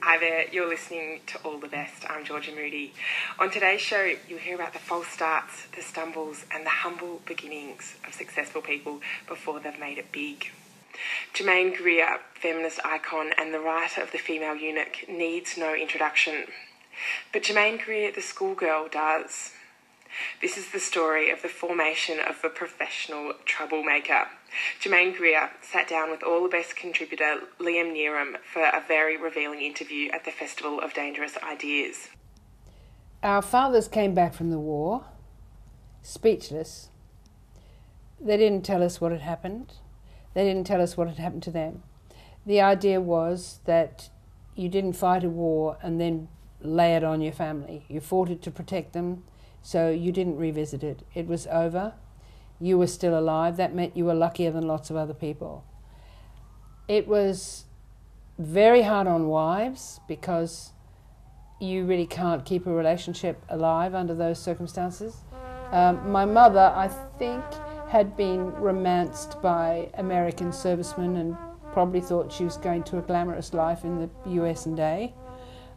Hi there, you're listening to All the Best. I'm Georgia Moody. On today's show, you'll hear about the false starts, the stumbles, and the humble beginnings of successful people before they've made it big. Germaine Greer, feminist icon and the writer of The Female Eunuch, needs no introduction. But Germaine Greer, the schoolgirl, does. This is the story of the formation of a professional troublemaker. Germaine Greer sat down with All the Best contributor Knierim for a very revealing interview at the Festival of Dangerous Ideas. Our fathers came back from the war, speechless. They didn't tell us what had happened. They didn't tell us what had happened to them. The idea was that you didn't fight a war and then lay it on your family. You fought it to protect them, so you didn't revisit it. It was over. You were still alive. That meant you were luckier than lots of other people. It was very hard on wives because you really can't keep a relationship alive under those circumstances. My mother, I think, had been romanced by American servicemen and probably thought she was going to a glamorous life in the US&A.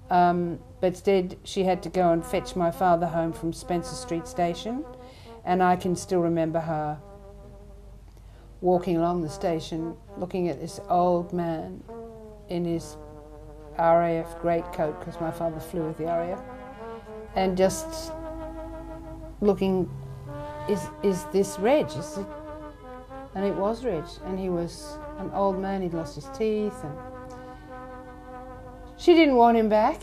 But instead she had to go and fetch my father home from Spencer Street Station, and I can still remember her walking along the station looking at this old man in his RAF greatcoat, because my father flew with the RAF, and just looking, is this Reg? Is it? And it was Reg, and he was an old man, he'd lost his teeth, and she didn't want him back,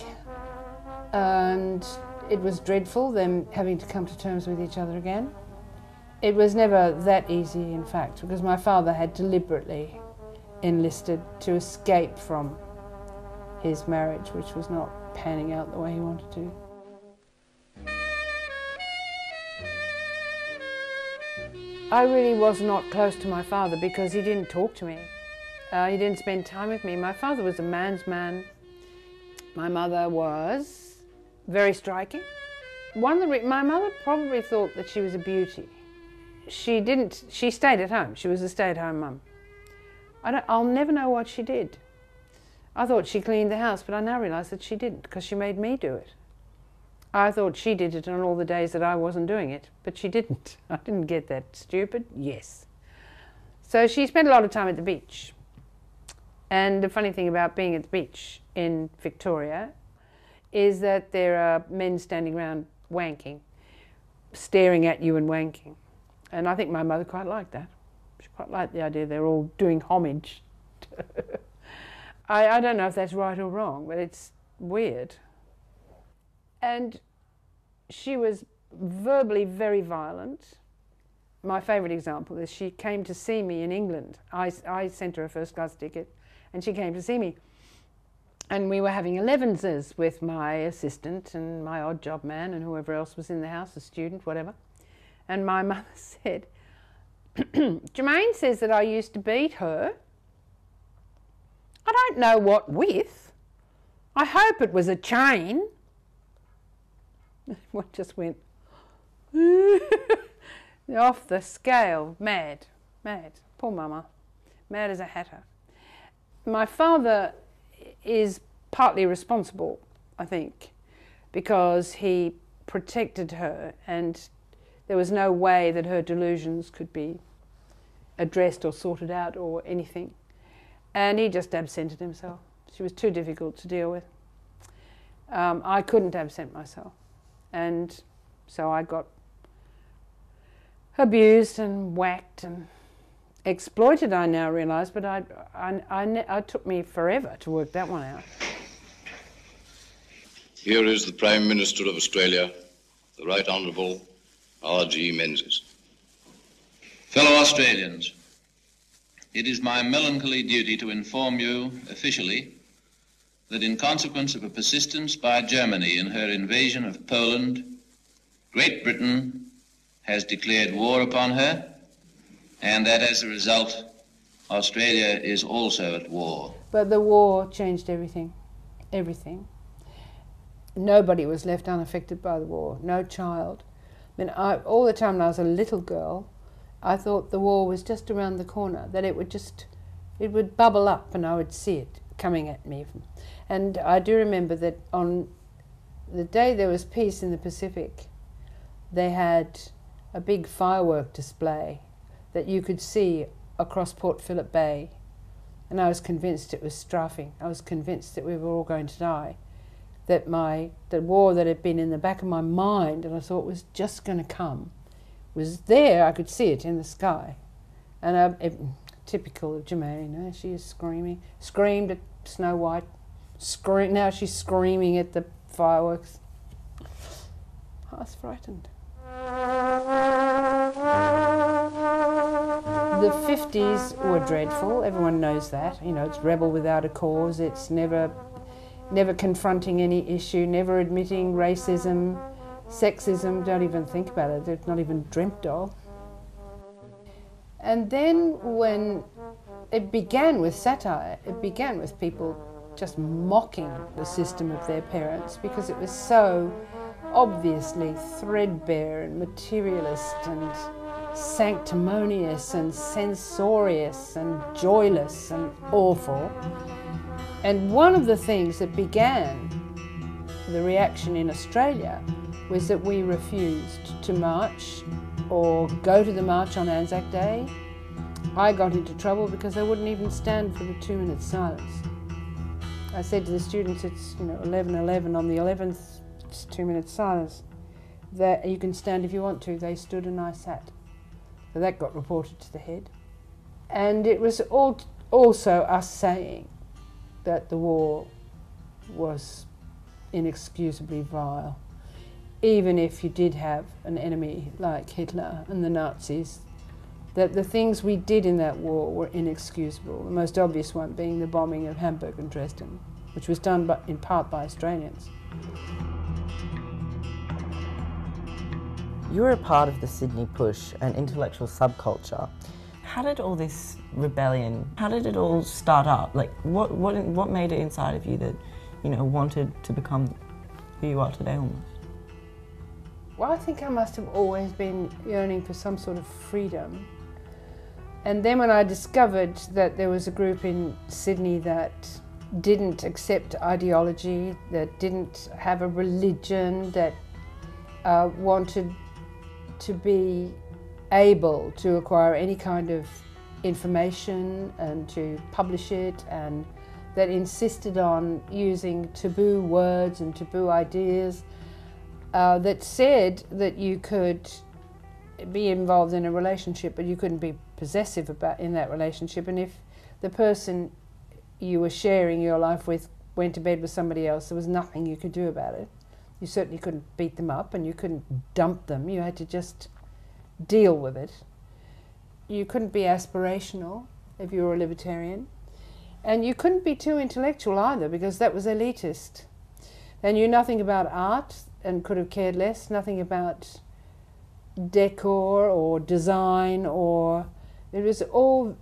and it was dreadful, them having to come to terms with each other again. It was never that easy, in fact, because my father had deliberately enlisted to escape from his marriage, which was not panning out the way he wanted to. I really was not close to my father because he didn't talk to me. He didn't spend time with me. My father was a man's man. My mother was very striking. My mother probably thought that she was a beauty. She stayed at home. She was a stay-at-home mum. I'll never know what she did. I thought she cleaned the house, but I now realise that she didn't, because she made me do it. I thought she did it on all the days that I wasn't doing it, but she didn't. I didn't get that stupid. Yes. So she spent a lot of time at the beach. And the funny thing about being at the beach in Victoria is that there are men standing around wanking, staring at you and wanking. And I think my mother quite liked that. She quite liked the idea they're all doing homage. I don't know if that's right or wrong, but it's weird. And she was verbally very violent. My favourite example is she came to see me in England. I sent her a first-class ticket, and she came to see me. And we were having 11s with my assistant and my odd job man and whoever else was in the house, a student, whatever. And my mother said, Germaine says that I used to beat her. I don't know what with. I hope it was a chain. One just went off the scale, mad. Poor mama, mad as a hatter. My father is partly responsible, I think, because he protected her and there was no way that her delusions could be addressed or sorted out or anything. And he just absented himself. She was too difficult to deal with. I couldn't absent myself. And so I got abused and whacked and exploited, I now realise, but it took me forever to work that one out. Here is the Prime Minister of Australia, the Right Honourable R.G. Menzies. Fellow Australians, it is my melancholy duty to inform you officially that in consequence of a persistence by Germany in her invasion of Poland, Great Britain has declared war upon her, and that as a result, Australia is also at war. But the war changed everything, everything. Nobody was left unaffected by the war, no child. I mean, all the time when I was a little girl, I thought the war was just around the corner, that it would bubble up and I would see it coming at me. And I do remember that on the day there was peace in the Pacific, they had a big firework display that you could see across Port Phillip Bay. And I was convinced it was strafing. I was convinced that we were all going to die. That the war that had been in the back of my mind and I thought was just going to come was there. I could see it in the sky. And typical of Germaine, she is screamed at Snow White. Now she's screaming at the fireworks. I was frightened. The 50s were dreadful. Everyone knows that. It's rebel without a cause. It's never confronting any issue, never admitting racism, sexism. Don't even think about it. It's not even dreamt of. And then when it began with satire, it began with people just mocking the system of their parents because it was so obviously threadbare and materialist and sanctimonious and censorious and joyless and awful. And one of the things that began the reaction in Australia was that we refused to march or go to the march on Anzac Day. I got into trouble because I wouldn't even stand for the 2-minute silence. I said to the students, it's 11:11 on the 11th, it's 2-minute silence. That you can stand if you want to. They stood and I sat. So that got reported to the head. And it was also us saying that the war was inexcusably vile. Even if you did have an enemy like Hitler and the Nazis, that the things we did in that war were inexcusable, the most obvious one being the bombing of Hamburg and Dresden, which was done in part by Australians. You were a part of the Sydney Push, an intellectual subculture. How did all this rebellion, how did it all start up? Like, what made it inside of you that, wanted to become who you are today almost? Well, I think I must have always been yearning for some sort of freedom. And then when I discovered that there was a group in Sydney that didn't accept ideology, that didn't have a religion, that wanted to be able to acquire any kind of information and to publish it, and that insisted on using taboo words and taboo ideas, that said that you could be involved in a relationship but you couldn't be possessive in that relationship, and if the person you were sharing your life with went to bed with somebody else, there was nothing you could do about it. You certainly couldn't beat them up and you couldn't dump them. You had to just deal with it. You couldn't be aspirational if you were a libertarian. And you couldn't be too intellectual either because that was elitist. They knew nothing about art and could have cared less, nothing about decor or design, or it was all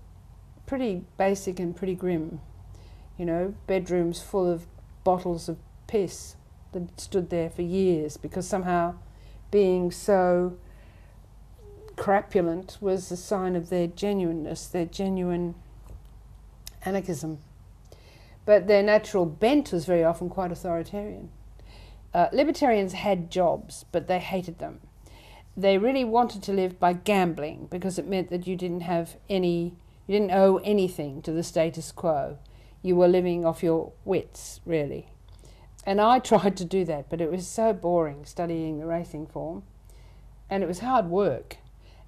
pretty basic and pretty grim. Bedrooms full of bottles of piss that stood there for years because somehow being so crapulent was a sign of their genuineness, their genuine anarchism. But their natural bent was very often quite authoritarian. Libertarians had jobs, but they hated them. They really wanted to live by gambling because it meant that you didn't owe anything to the status quo. You were living off your wits, really. And I tried to do that, but it was so boring studying the racing form, and it was hard work.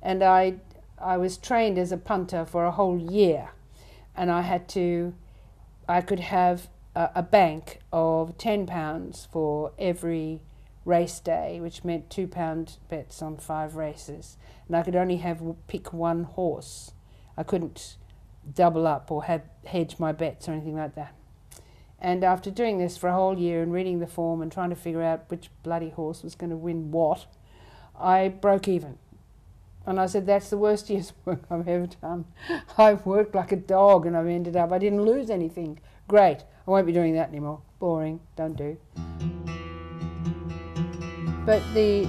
And I was trained as a punter for a whole year, and I could have a bank of £10 for every race day, which meant £2 bets on 5 races. And I could only pick one horse. I couldn't double up or hedge my bets or anything like that. And after doing this for a whole year and reading the form and trying to figure out which bloody horse was going to win what, I broke even. And I said, that's the worst year's work I've ever done. I've worked like a dog and I didn't lose anything. Great, I won't be doing that anymore. Boring, don't do. But the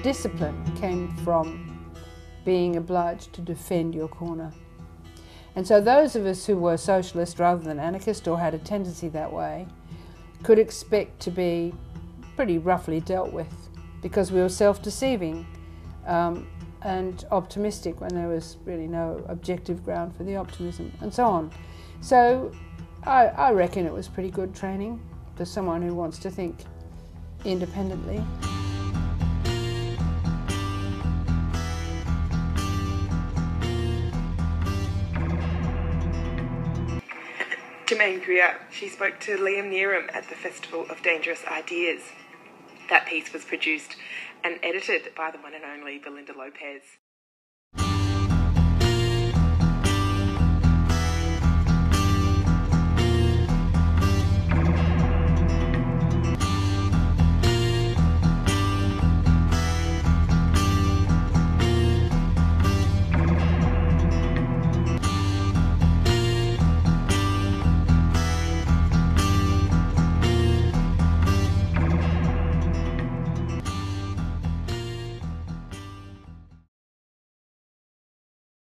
discipline came from being obliged to defend your corner. And so those of us who were socialist rather than anarchist, or had a tendency that way, could expect to be pretty roughly dealt with, because we were self-deceiving and optimistic when there was really no objective ground for the optimism, and so on. So I reckon it was pretty good training for someone who wants to think independently. Germaine Greer, she spoke to Knierim at the Festival of Dangerous Ideas. That piece was produced and edited by the one and only Belinda Lopez.